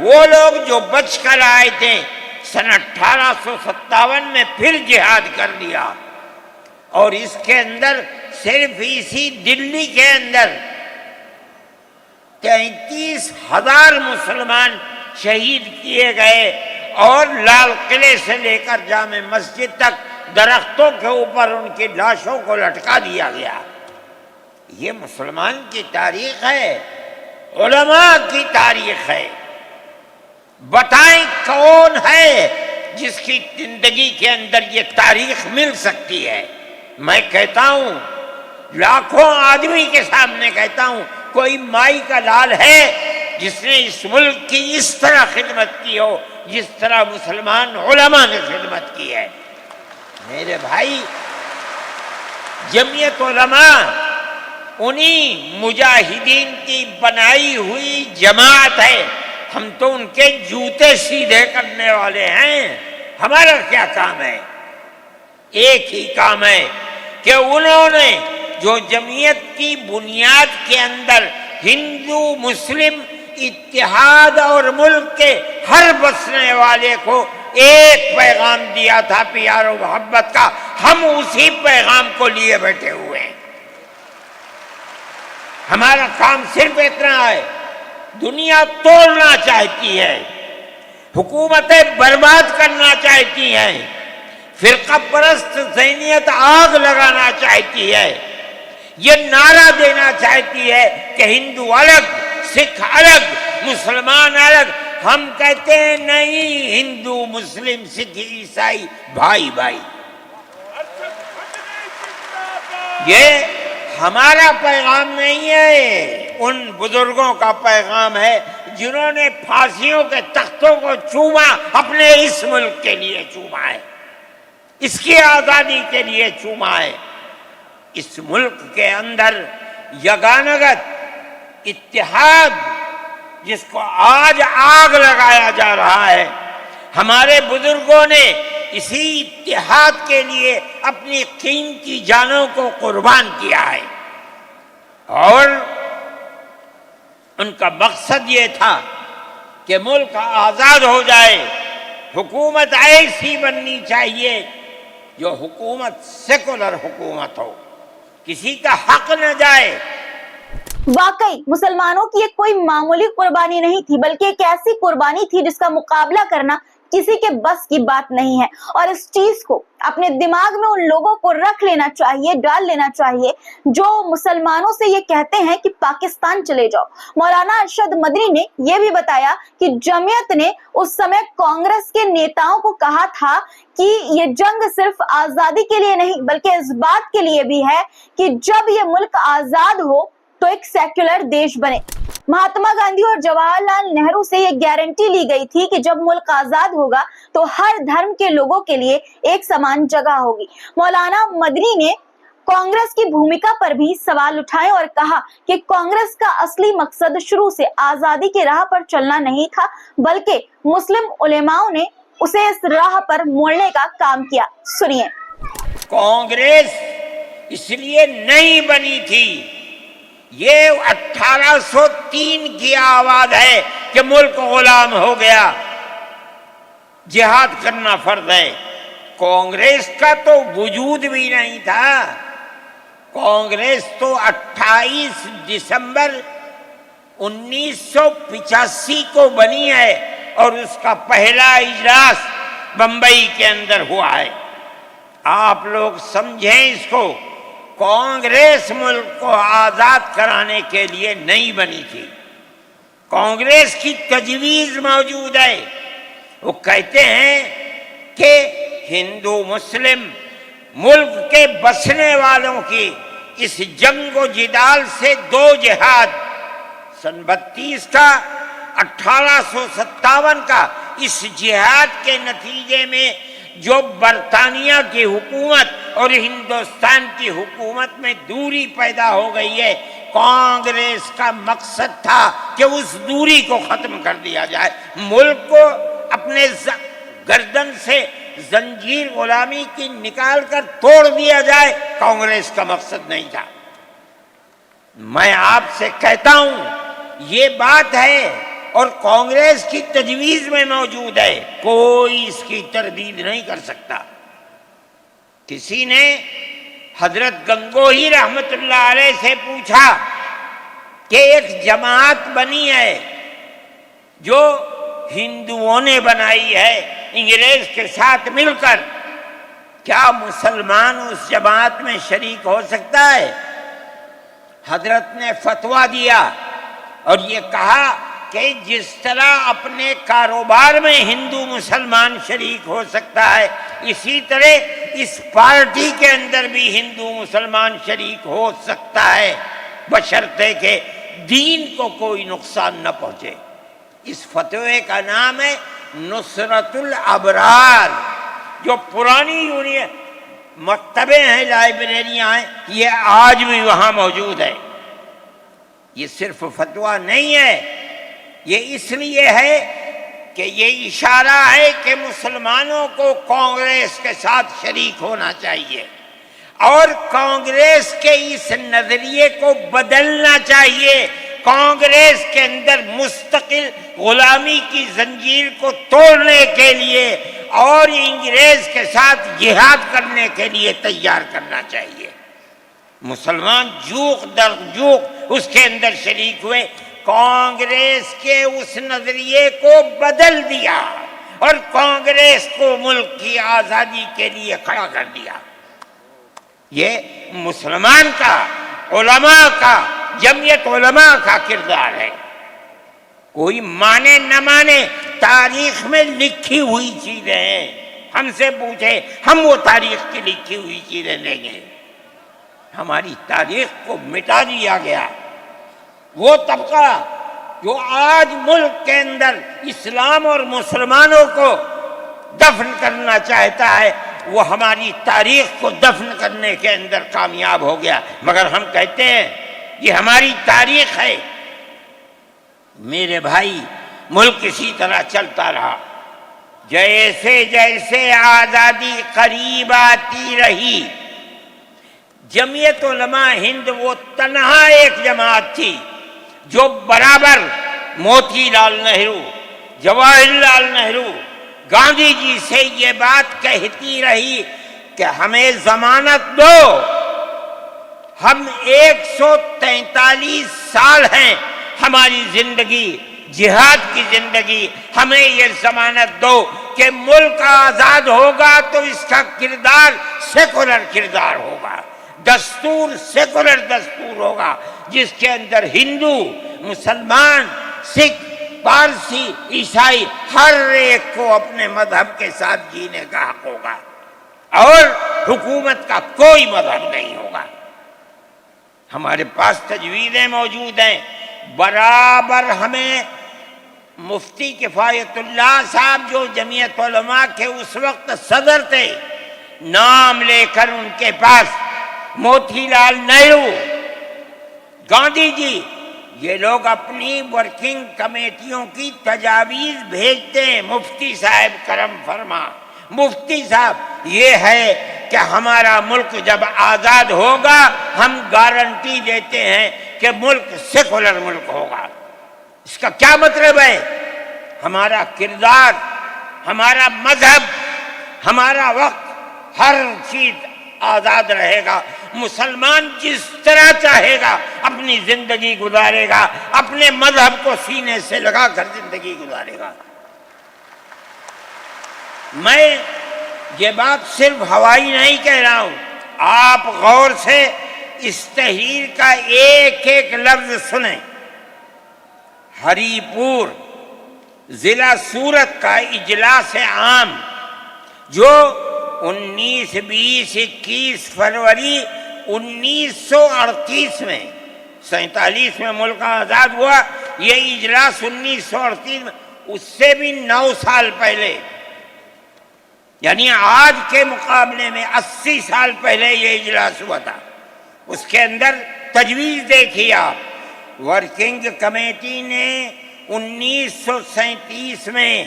وہ لوگ جو بچ کر آئے تھے سن 1857 میں پھر جہاد کر لیا، اور اس کے اندر صرف اسی دلی کے اندر 33,000 مسلمان شہید کیے گئے، اور لال قلعے سے لے کر جامع مسجد تک درختوں کے اوپر ان کی لاشوں کو لٹکا دیا گیا۔ یہ مسلمان کی تاریخ ہے، علماء کی تاریخ ہے۔ بتائیں کون ہے جس کی زندگی کے اندر یہ تاریخ مل سکتی ہے؟ میں کہتا ہوں، لاکھوں آدمی کے سامنے کہتا ہوں، کوئی مائی کا لال ہے جس نے اس ملک کی اس طرح خدمت کی ہو جس طرح مسلمان علماء نے خدمت کی ہے؟ میرے بھائی، جمعیت علماء انہی مجاہدین کی بنائی ہوئی جماعت ہے، ہم تو ان کے جوتے سیدھے کرنے والے ہیں۔ ہمارا کیا کام ہے؟ ایک ہی کام ہے کہ انہوں نے جو جمعیت کی بنیاد کے اندر ہندو مسلم اتحاد اور ملک کے ہر بسنے والے کو ایک پیغام دیا تھا پیار و محبت کا، ہم اسی پیغام کو لیے بیٹھے ہوئے ہیں۔ ہمارا کام صرف اتنا ہے، دنیا توڑنا چاہتی ہے، حکومتیں برباد کرنا چاہتی ہیں، فرقہ پرست ذہنیت آگ لگانا چاہتی ہے، یہ نعرہ دینا چاہتی ہے کہ ہندو الگ، سکھ الگ، مسلمان الگ۔ ہم کہتے ہیں نہیں، ہندو مسلم سکھ عیسائی بھائی بھائی۔ یہ ہمارا پیغام نہیں ہے، ان بزرگوں کا پیغام ہے جنہوں نے پھانسیوں کے تختوں کو چوما، اپنے اس ملک کے لیے چوما ہے، اس کی آزادی کے لیے چوما ہے۔ اس ملک کے اندر یگانگت اتحاد جس کو آج آگ لگایا جا رہا ہے، ہمارے بزرگوں نے اسی اتحاد کے لیے اپنی قیمتی جانوں کو قربان کیا ہے، اور ان کا مقصد یہ تھا کہ ملک آزاد ہو جائے، حکومت ایسی بننی چاہیے جو حکومت سیکولر حکومت ہو، کسی کا حق نہ جائے۔ واقعی مسلمانوں کی ایک کوئی معمولی قربانی نہیں تھی، بلکہ ایک ایسی قربانی تھی جس کا مقابلہ کرنا کسی کے بس کی بات نہیں ہے، اور اس چیز کو اپنے دماغ میں ان لوگوں کو رکھ لینا چاہیے، ڈال لینا چاہیے جو مسلمانوں سے یہ کہتے ہیں کہ پاکستان چلے جاؤ۔ مولانا ارشد مدنی نے یہ بھی بتایا کہ جمعیت نے اس سمے کانگریس کے نیتاؤں کو کہا تھا کہ یہ جنگ صرف آزادی کے لیے نہیں بلکہ اس بات کے لیے بھی ہے کہ جب یہ ملک آزاد ہو تو ایک سیکولر دیش بنے۔ مہاتما گاندھی اور جواہر لال نہرو سے یہ گارنٹی لی گئی تھی کہ جب ملک آزاد ہوگا تو ہر دھرم کے لوگوں کے لیے ایک سمان جگہ ہوگی۔ مولانا مدنی نے کانگریس کی بھومکا پر بھی سوال اٹھائے اور کہا کہ کانگریس کا اصلی مقصد شروع سے آزادی کی راہ پر چلنا نہیں تھا، بلکہ مسلم علماؤں نے اسے اس راہ پر موڑنے کا کام کیا۔ سنیے۔ کانگریس اس لیے نہیں بنی تھی، یہ 1803 کی آواز ہے کہ ملک غلام ہو گیا، جہاد کرنا فرض ہے۔ کانگریس کا تو وجود بھی نہیں تھا، کانگریس تو 28 دسمبر 1985 کو بنی ہے، اور اس کا پہلا اجلاس بمبئی کے اندر ہوا ہے۔ آپ لوگ سمجھیں اس کو، کانگریس ملک کو آزاد کرانے کے لیے نہیں بنی تھی، کانگریس کی تجویز موجود ہے۔ وہ کہتے ہیں کہ ہندو مسلم ملک کے بسنے والوں کی اس جنگ و جدال سے دو جہاد، سن 32 کا 1857 کا، اس جہاد کے نتیجے میں جو برطانیہ کی حکومت اور ہندوستان کی حکومت میں دوری پیدا ہو گئی ہے، کانگریس کا مقصد تھا کہ اس دوری کو ختم کر دیا جائے، ملک کو اپنے گردن سے زنجیر غلامی کی نکال کر توڑ دیا جائے، کانگریس کا مقصد نہیں تھا۔ میں آپ سے کہتا ہوں، یہ بات ہے اور کانگریس کی تجویز میں موجود ہے، کوئی اس کی تردید نہیں کر سکتا۔ کسی نے حضرت گنگوہی رحمت اللہ علیہ سے پوچھا کہ ایک جماعت بنی ہے جو ہندوؤں نے بنائی ہے انگریز کے ساتھ مل کر، کیا مسلمان اس جماعت میں شریک ہو سکتا ہے؟ حضرت نے فتویٰ دیا اور یہ کہا کہ جس طرح اپنے کاروبار میں ہندو مسلمان شریک ہو سکتا ہے، اسی طرح اس پارٹی کے اندر بھی ہندو مسلمان شریک ہو سکتا ہے، بشرطے کہ دین کو کوئی نقصان نہ پہنچے۔ اس فتوے کا نام ہے نصرت الابرار، جو پرانی مکتبیں ہیں، لائبریریاں ہیں، یہ آج بھی وہاں موجود ہے۔ یہ صرف فتویٰ نہیں ہے، یہ اس لیے ہے کہ یہ اشارہ ہے کہ مسلمانوں کو کانگریس کے ساتھ شریک ہونا چاہیے اور کانگریس کے اس نظریے کو بدلنا چاہیے۔ کانگریس کے اندر مستقل غلامی کی زنجیر کو توڑنے کے لیے اور انگریز کے ساتھ جہاد کرنے کے لیے تیار کرنا چاہیے۔ مسلمان جوق در جوق اس کے اندر شریک ہوئے، کانگریس کے اس نظریے کو بدل دیا اور کانگریس کو ملک کی آزادی کے لیے کھڑا کر دیا۔ یہ مسلمان کا، علماء کا، جمعیت علماء کا کردار ہے۔ کوئی مانے نہ مانے، تاریخ میں لکھی ہوئی چیزیں ہیں، ہم سے پوچھے ہم وہ تاریخ کی لکھی ہوئی چیزیں دیں گے۔ ہماری تاریخ کو مٹا دیا گیا۔ وہ طبقہ جو آج ملک کے اندر اسلام اور مسلمانوں کو دفن کرنا چاہتا ہے، وہ ہماری تاریخ کو دفن کرنے کے اندر کامیاب ہو گیا، مگر ہم کہتے ہیں یہ ہماری تاریخ ہے۔ میرے بھائی، ملک اسی طرح چلتا رہا، جیسے جیسے آزادی قریب آتی رہی، جمعیت علماء ہند وہ تنہا ایک جماعت تھی جو برابر موتی لال نہرو، جواہر لال نہرو، گاندھی جی سے یہ بات کہتی رہی کہ ہمیں ضمانت دو، ہم 143 سال ہیں ہماری زندگی، جہاد کی زندگی، ہمیں یہ ضمانت دو کہ ملک آزاد ہوگا تو اس کا کردار سیکولر کردار ہوگا، دستور سیکولر دستور ہوگا، جس کے اندر ہندو، مسلمان، سکھ، پارسی، عیسائی ہر ایک کو اپنے مذہب کے ساتھ جینے کا حق ہوگا اور حکومت کا کوئی مذہب نہیں ہوگا۔ ہمارے پاس تجویزیں موجود ہیں، برابر ہمیں مفتی کفایت اللہ صاحب جو جمعیت علماء کے اس وقت صدر تھے، نام لے کر ان کے پاس موتی لال نہرو، گاندھی جی، یہ لوگ اپنی ورکنگ کمیٹیوں کی تجاویز بھیجتے ہیں، مفتی صاحب کرم فرما، مفتی صاحب یہ ہے کہ ہمارا ملک جب آزاد ہوگا ہم گارنٹی دیتے ہیں کہ ملک سیکولر ملک ہوگا۔ اس کا کیا مطلب ہے؟ ہمارا کردار، ہمارا مذہب، ہمارا وقت، ہر چیز آزاد رہے گا، مسلمان جس طرح چاہے گا اپنی زندگی گزارے گا، اپنے مذہب کو سینے سے لگا کر زندگی گزارے گا۔ میں یہ بات صرف ہوائی نہیں کہہ رہا ہوں، آپ غور سے اس تحریر کا ایک ایک لفظ سنیں۔ ہری پور ضلع سورت کا اجلاس عام جو 19، 20، 21 فروری 1938 میں، 47 میں ملک آزاد ہوا، یہ اجلاس 1938 میں، اس سے بھی 9 سال پہلے، یعنی آج کے مقابلے میں 80 سال پہلے یہ اجلاس ہوا تھا۔ اس کے اندر تجویز دیکھیے آپ، ورکنگ کمیٹی نے 1937 میں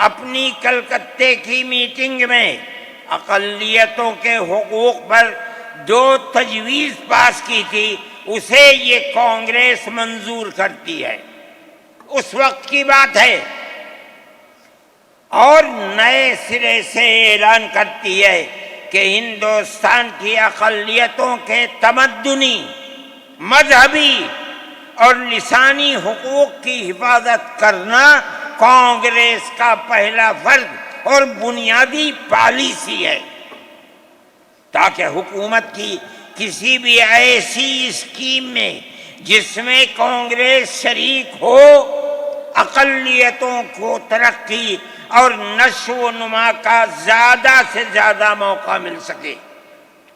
اپنی کلکتے کی میٹنگ میں اقلیتوں کے حقوق پر جو تجویز پاس کی تھی، اسے یہ کانگریس منظور کرتی ہے۔ اس وقت کی بات ہے، اور نئے سرے سے اعلان کرتی ہے کہ ہندوستان کی اقلیتوں کے تمدنی، مذہبی اور لسانی حقوق کی حفاظت کرنا کانگریس کا پہلا فرض اور بنیادی پالیسی ہے، تاکہ حکومت کی کسی بھی ایسی اسکیم میں جس میں کانگریس شریک ہو، اقلیتوں کو ترقی اور نشو و نما کا زیادہ سے زیادہ موقع مل سکے۔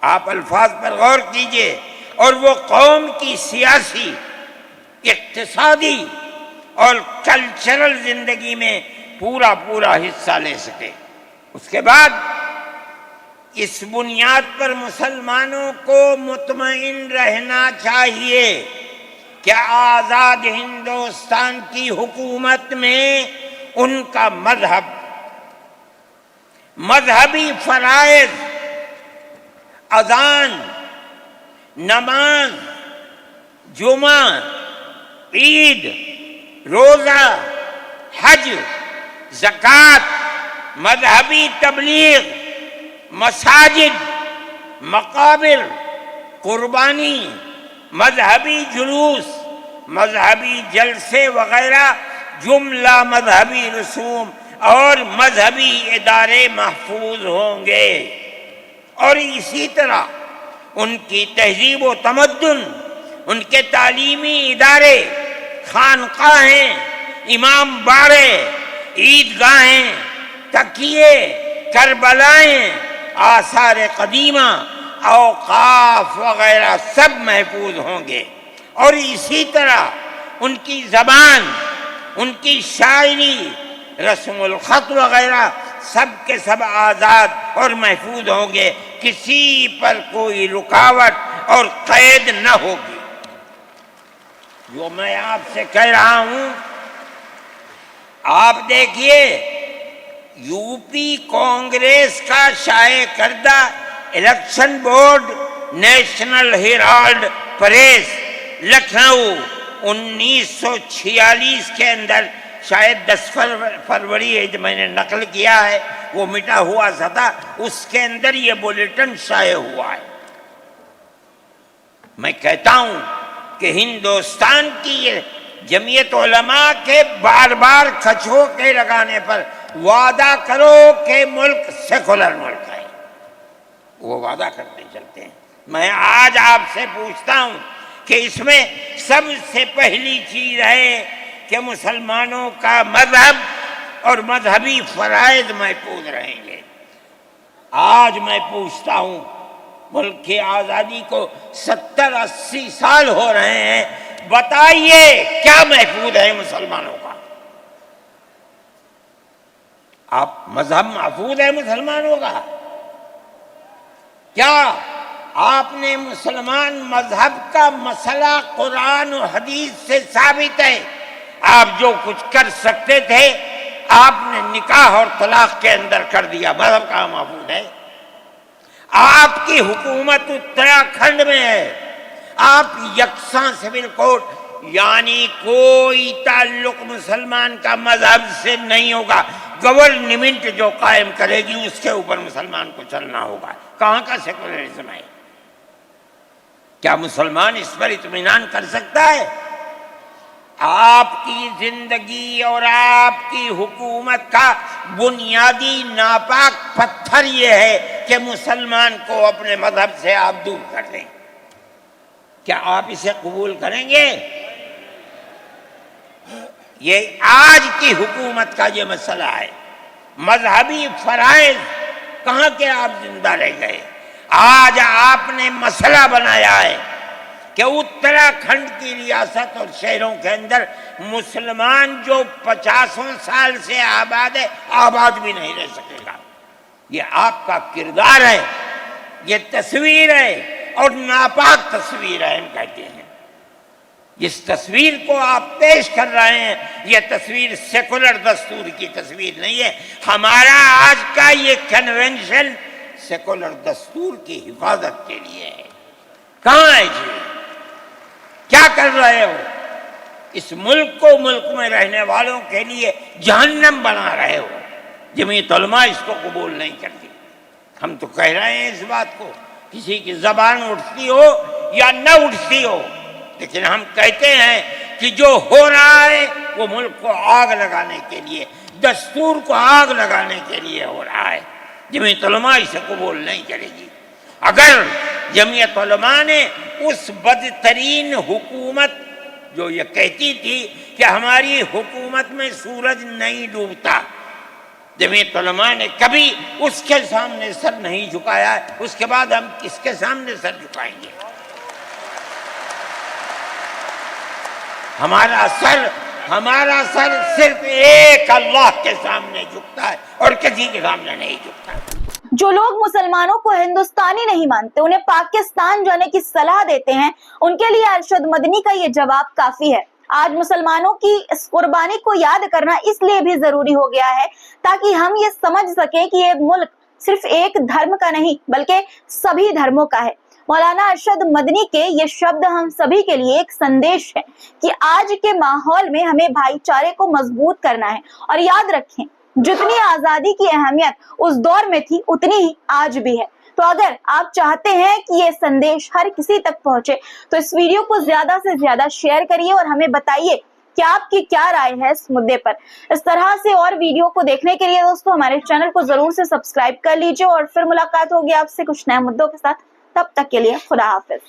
آپ الفاظ پر غور کیجئے، اور وہ قوم کی سیاسی، اقتصادی اور کلچرل زندگی میں پورا حصہ لے سکے۔ اس کے بعد اس بنیاد پر مسلمانوں کو مطمئن رہنا چاہیے کہ آزاد ہندوستان کی حکومت میں ان کا مذہبی فرائض، اذان، نماز، جمعہ، عید، روزہ، حج، زکوٰۃ، مذہبی تبلیغ، مساجد، مقابر، قربانی، مذہبی جلوس، مذہبی جلسے وغیرہ جملہ مذہبی رسوم اور مذہبی ادارے محفوظ ہوں گے، اور اسی طرح ان کی تہذیب و تمدن، ان کے تعلیمی ادارے، خانقاہیں، امام باڑے، عیدگاہیں، تکیے، کربلائیں، آثار قدیمہ، اوقاف وغیرہ سب محفوظ ہوں گے، اور اسی طرح ان کی زبان، ان کی شاعری، رسم الخط وغیرہ سب کے سب آزاد اور محفوظ ہوں گے، کسی پر کوئی رکاوٹ اور قید نہ ہوگی۔ جو میں آپ سے کہہ رہا ہوں، آپ دیکھیے، یو پی کانگریس کا شائع کردہ election board, National Herald Press, Lucknow, 1946 کے اندر، شاید 10 فروری ہے جو میں نے نقل کیا ہے، وہ مٹا ہوا تھا، اس کے اندر یہ بلیٹن شائع ہوا ہے۔ میں کہتا ہوں کہ ہندوستان کی یہ جمعیت علماء کے بار بار کھچوکے لگانے پر وعدہ کرو کہ ملک سیکولر ملک ہے، وہ وعدہ کرتے چلتے ہیں۔ میں آج آپ سے پوچھتا ہوں کہ اس میں سب سے پہلی چیز ہے کہ مسلمانوں کا مذہب اور مذہبی فرائض محفوظ رہیں گے۔ آج میں پوچھتا ہوں، ملک کی آزادی کو 70-80 سال ہو رہے ہیں، بتائیے کیا محفوظ ہے مسلمانوں کا؟ آپ مذہب محفوظ ہے مسلمانوں کا؟ کیا آپ نے مسلمان مذہب کا مسئلہ قرآن و حدیث سے ثابت ہے؟ آپ جو کچھ کر سکتے تھے آپ نے نکاح اور طلاق کے اندر کر دیا، مذہب کا محفوظ ہے؟ آپ کی حکومت اتراکھنڈ میں ہے، آپ یکساں سول کوڈ، یعنی کوئی تعلق مسلمان کا مذہب سے نہیں ہوگا، گورنمنٹ جو قائم کرے گی اس کے اوپر مسلمان کو چلنا ہوگا۔ کہاں کا سیکولرزم ہے؟ کیا مسلمان اس پر اطمینان کر سکتا ہے؟ آپ کی زندگی اور آپ کی حکومت کا بنیادی ناپاک پتھر یہ ہے کہ مسلمان کو اپنے مذہب سے آپ دور کر دیں۔ کیا آپ اسے قبول کریں گے؟ یہ آج کی حکومت کا یہ مسئلہ ہے۔ مذہبی فرائض کہاں کے آپ زندہ رہ گئے؟ آج آپ نے مسئلہ بنایا ہے کہ اتراکھنڈ کی ریاست اور شہروں کے اندر مسلمان جو 50 سال سے آباد ہے، آباد بھی نہیں رہ سکے گا۔ یہ آپ کا کردار ہے، یہ تصویر ہے، اور ناپاک تصویر ہے۔ ہم کہتے ہیں جس تصویر کو آپ پیش کر رہے ہیں یہ تصویر سیکولر دستور کی تصویر نہیں ہے۔ ہمارا آج کا یہ کنونشن سیکولر دستور کی حفاظت کے لیے ہے۔ کہاں ہے جی؟ کیا کر رہے ہو؟ اس ملک کو ملک میں رہنے والوں کے لیے جہنم بنا رہے ہو. جمعیت علماء اس کو قبول نہیں کرتی. ہم تو کہہ رہے ہیں اس بات کو، کسی کی زبان اٹھتی ہو یا نہ اٹھتی ہو، لیکن ہم کہتے ہیں کہ جو ہو رہا ہے وہ ملک کو آگ لگانے کے لیے، دستور کو آگ لگانے کے لیے ہو رہا ہے. جمعیت علماء اسے قبول نہیں کرے گی. اگر جمعیت علماء نے اس بدترین حکومت جو یہ کہتی تھی کہ ہماری حکومت میں سورج نہیں ڈوبتا، جمعیت علماء نے کبھی اس کے سامنے سر نہیں جھکایا ہے، اس کے بعد ہم کس کے سامنے سر جھکائیں گے؟ ہمارا سر صرف ایک اللہ کے سامنے جھکتا ہے اور کسی کے سامنے نہیں جھکتا. جو لوگ مسلمانوں کو ہندوستانی نہیں مانتے، انہیں پاکستان جانے کی صلاح دیتے ہیں، ان کے لیے ارشد مدنی کا یہ جواب کافی ہے. آج مسلمانوں کی اس قربانی کو یاد کرنا اس لیے بھی ضروری ہو گیا ہے تاکہ ہم یہ سمجھ سکیں کہ یہ ملک صرف ایک دھرم کا نہیں بلکہ سبھی دھرموں کا ہے. مولانا ارشد مدنی کے یہ شبد ہم سبھی کے لیے ایک سندیش ہے کہ آج کے ماحول میں ہمیں بھائی چارے کو مضبوط کرنا ہے. اور یاد رکھیں، جتنی آزادی کی اہمیت اس دور میں تھی اتنی ہی آج بھی ہے. تو اگر آپ چاہتے ہیں کہ یہ سندیش ہر کسی تک پہنچے تو اس ویڈیو کو زیادہ سے زیادہ شیئر کریے اور ہمیں بتائیے کہ آپ کی کیا رائے ہے اس مدعے پر. اس طرح سے اور ویڈیو کو دیکھنے کے لیے دوستو ہمارے چینل کو ضرور سے سبسکرائب کر لیجئے اور پھر ملاقات ہوگی آپ سے کچھ نئے مدعوں کے ساتھ. تب تک کے لیے خدا حافظ.